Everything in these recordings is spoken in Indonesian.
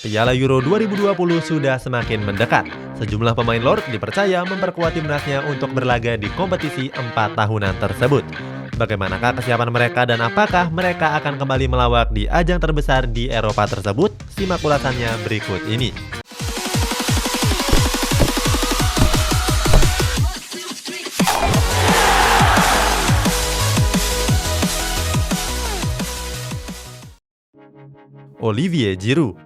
Piala Euro 2020 sudah semakin mendekat. Sejumlah pemain Lord dipercaya memperkuat timnasnya untuk berlaga di kompetisi 4 tahunan tersebut. Bagaimanakah kesiapan mereka dan apakah mereka akan kembali melawak di ajang terbesar di Eropa tersebut? Simak ulasannya berikut ini. Olivier Giroud.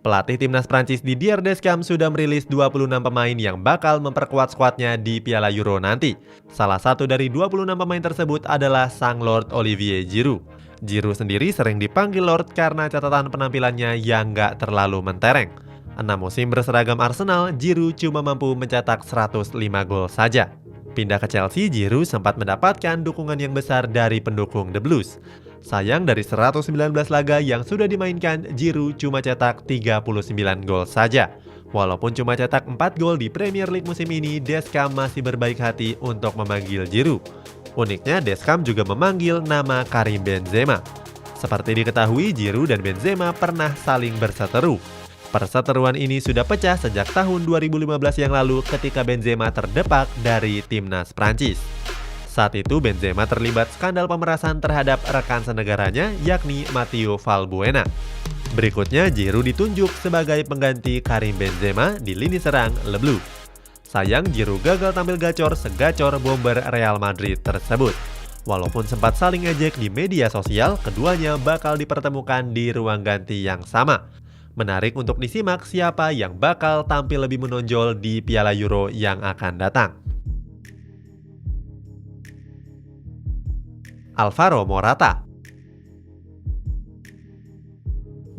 Pelatih timnas Prancis Didier Deschamps sudah merilis 26 pemain yang bakal memperkuat skuadnya di Piala Euro nanti. Salah satu dari 26 pemain tersebut adalah sang Lord Olivier Giroud. Giroud sendiri sering dipanggil Lord karena catatan penampilannya yang nggak terlalu mentereng. 6 musim berseragam Arsenal, Giroud cuma mampu mencetak 105 gol saja. Pindah ke Chelsea, Giroud sempat mendapatkan dukungan yang besar dari pendukung The Blues. Sayang dari 119 laga yang sudah dimainkan, Giroud cuma cetak 39 gol saja. Walaupun cuma cetak 4 gol di Premier League musim ini, Deschamps masih berbaik hati untuk memanggil Giroud. Uniknya, Deschamps juga memanggil nama Karim Benzema. Seperti diketahui, Giroud dan Benzema pernah saling berseteru. Perseteruan ini sudah pecah sejak tahun 2015 yang lalu ketika Benzema terdepak dari timnas Prancis. Saat itu Benzema terlibat skandal pemerasan terhadap rekan senegaranya yakni Matteo Valbuena. Berikutnya Giroud ditunjuk sebagai pengganti Karim Benzema di lini serang Le Bleu. Sayang Giroud gagal tampil gacor segacor bomber Real Madrid tersebut. Walaupun sempat saling ejek di media sosial, keduanya bakal dipertemukan di ruang ganti yang sama. Menarik untuk disimak siapa yang bakal tampil lebih menonjol di Piala Euro yang akan datang. Alvaro Morata.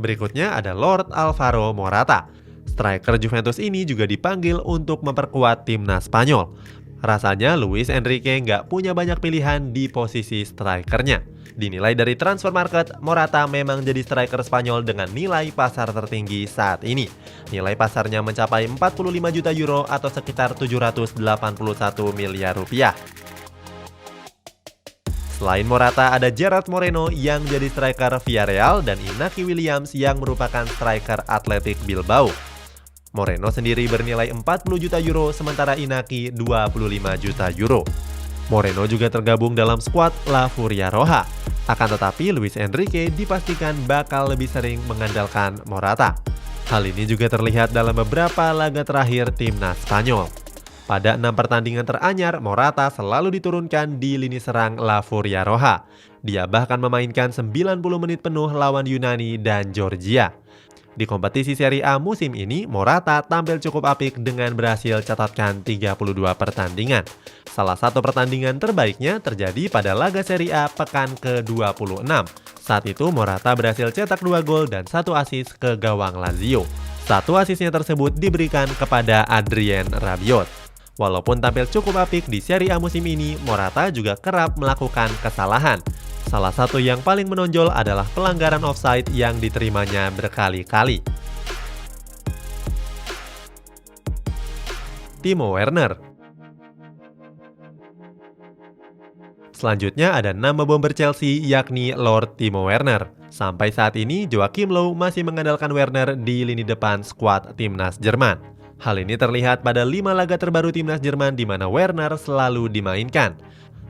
Berikutnya ada Lord Alvaro Morata. Striker Juventus ini juga dipanggil untuk memperkuat timnas Spanyol. Rasanya Luis Enrique nggak punya banyak pilihan di posisi strikernya. Dinilai dari transfer market, Morata memang jadi striker Spanyol dengan nilai pasar tertinggi saat ini. Nilai pasarnya mencapai 45 juta euro atau sekitar 781 miliar rupiah. Selain Morata, ada Gerard Moreno yang jadi striker Villarreal dan Inaki Williams yang merupakan striker Athletic Bilbao. Moreno sendiri bernilai 40 juta euro, sementara Inaki 25 juta euro. Moreno juga tergabung dalam skuad La Furia Roja. Akan tetapi, Luis Enrique dipastikan bakal lebih sering mengandalkan Morata. Hal ini juga terlihat dalam beberapa laga terakhir timnas Spanyol. Pada 6 pertandingan teranyar, Morata selalu diturunkan di lini serang La Furia Roja. Dia bahkan memainkan 90 menit penuh lawan Yunani dan Georgia. Di kompetisi Serie A musim ini, Morata tampil cukup apik dengan berhasil catatkan 32 pertandingan. Salah satu pertandingan terbaiknya terjadi pada laga Serie A pekan ke-26. Saat itu Morata berhasil cetak 2 gol dan 1 assist ke gawang Lazio. 1 asisnya tersebut diberikan kepada Adrien Rabiot. Walaupun tampil cukup apik di Serie A musim ini, Morata juga kerap melakukan kesalahan. Salah satu yang paling menonjol adalah pelanggaran offside yang diterimanya berkali-kali. Timo Werner. Selanjutnya ada nama bomber Chelsea yakni Lord Timo Werner. Sampai saat ini Joachim Löw masih mengandalkan Werner di lini depan skuad timnas Jerman. Hal ini terlihat pada 5 laga terbaru timnas Jerman di mana Werner selalu dimainkan.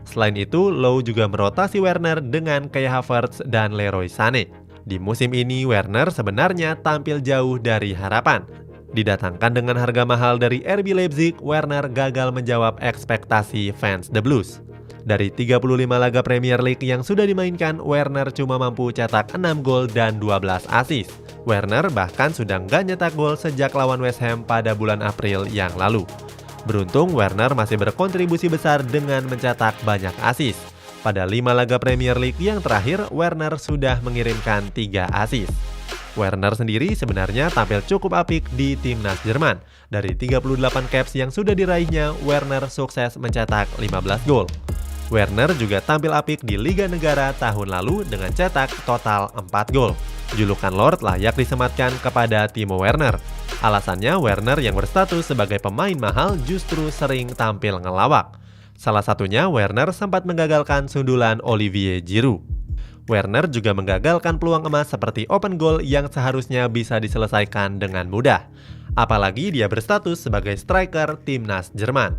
Selain itu, Löw juga merotasi Werner dengan Kai Havertz dan Leroy Sané. Di musim ini, Werner sebenarnya tampil jauh dari harapan. Didatangkan dengan harga mahal dari RB Leipzig, Werner gagal menjawab ekspektasi fans The Blues. Dari 35 laga Premier League yang sudah dimainkan, Werner cuma mampu cetak 6 gol dan 12 assist. Werner bahkan sudah nggak nyetak gol sejak lawan West Ham pada bulan April yang lalu. Beruntung, Werner masih berkontribusi besar dengan mencetak banyak assist. Pada 5 laga Premier League yang terakhir, Werner sudah mengirimkan 3 assist. Werner sendiri sebenarnya tampil cukup apik di timnas Jerman. Dari 38 caps yang sudah diraihnya, Werner sukses mencetak 15 gol. Werner juga tampil apik di Liga Negara tahun lalu dengan cetak total 4 gol. Julukan Lord layak disematkan kepada Timo Werner. Alasannya, Werner yang berstatus sebagai pemain mahal justru sering tampil ngelawak. Salah satunya, Werner sempat menggagalkan sundulan Olivier Giroud. Werner juga menggagalkan peluang emas seperti open goal yang seharusnya bisa diselesaikan dengan mudah. Apalagi dia berstatus sebagai striker timnas Jerman.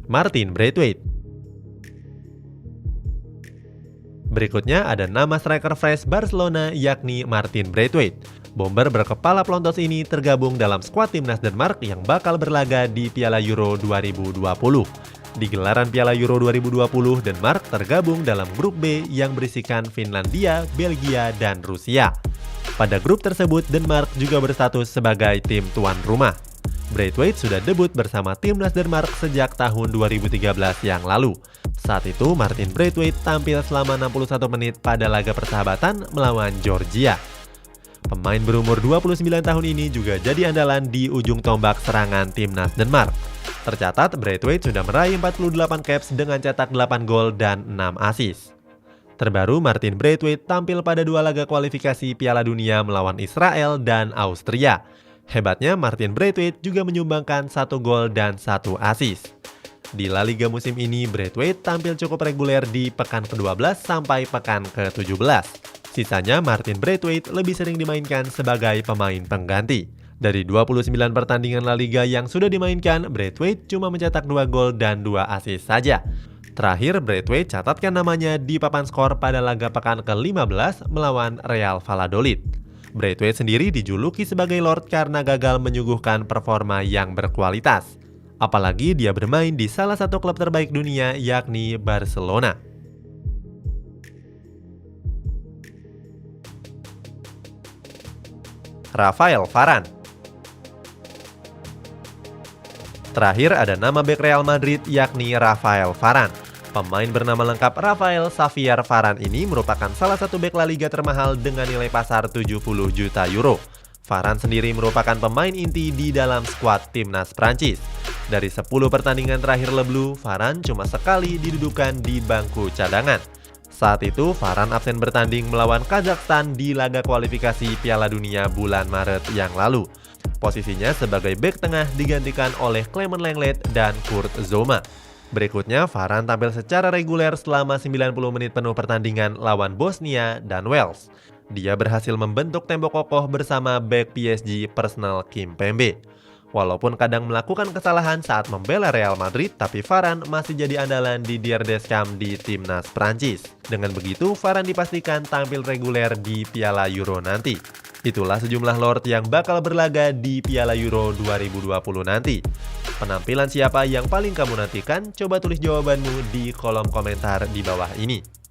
Martin Braithwaite. Berikutnya ada nama striker fresh Barcelona yakni Martin Braithwaite. Bomber berkepala pelontos ini tergabung dalam skuad timnas Denmark yang bakal berlaga di Piala Euro 2020. Di gelaran Piala Euro 2020, Denmark tergabung dalam grup B yang berisikan Finlandia, Belgia, dan Rusia. Pada grup tersebut, Denmark juga berstatus sebagai tim tuan rumah. Braithwaite sudah debut bersama timnas Denmark sejak tahun 2013 yang lalu. Saat itu, Martin Braithwaite tampil selama 61 menit pada laga persahabatan melawan Georgia. Pemain berumur 29 tahun ini juga jadi andalan di ujung tombak serangan timnas Denmark. Tercatat, Braithwaite sudah meraih 48 caps dengan cetak 8 gol dan 6 assist. Terbaru, Martin Braithwaite tampil pada 2 laga kualifikasi Piala Dunia melawan Israel dan Austria. Hebatnya, Martin Braithwaite juga menyumbangkan 1 gol dan 1 assist. Di La Liga musim ini, Braithwaite tampil cukup reguler di pekan ke-12 sampai pekan ke-17. Sisanya, Martin Braithwaite lebih sering dimainkan sebagai pemain pengganti. Dari 29 pertandingan La Liga yang sudah dimainkan, Braithwaite cuma mencetak 2 gol dan 2 assist saja. Terakhir, Braithwaite catatkan namanya di papan skor pada laga pekan ke-15 melawan Real Valladolid. Braithwaite sendiri dijuluki sebagai Lord karena gagal menyuguhkan performa yang berkualitas. Apalagi dia bermain di salah satu klub terbaik dunia yakni Barcelona. Rafael Varane. Terakhir ada nama bek Real Madrid yakni Rafael Varane. Pemain bernama lengkap Rafael Xavier Varane ini merupakan salah satu bek La Liga termahal dengan nilai pasar 70 juta euro. Varane sendiri merupakan pemain inti di dalam skuad timnas Prancis. Dari 10 pertandingan terakhir Le Bleu, Varane cuma sekali didudukan di bangku cadangan. Saat itu, Varane absen bertanding melawan Kazakhstan di laga kualifikasi Piala Dunia bulan Maret yang lalu. Posisinya sebagai bek tengah digantikan oleh Clement Lenglet dan Kurt Zouma. Berikutnya, Varane tampil secara reguler selama 90 menit penuh pertandingan lawan Bosnia dan Wales. Dia berhasil membentuk tembok kokoh bersama bek PSG Arsenal Kimpembe. Walaupun kadang melakukan kesalahan saat membela Real Madrid, tapi Varane masih jadi andalan di Dier Deschamps di timnas Prancis. Dengan begitu, Varane dipastikan tampil reguler di Piala Euro nanti. Itulah sejumlah Lord yang bakal berlaga di Piala Euro 2020 nanti. Penampilan siapa yang paling kamu nantikan? Coba tulis jawabanmu di kolom komentar di bawah ini.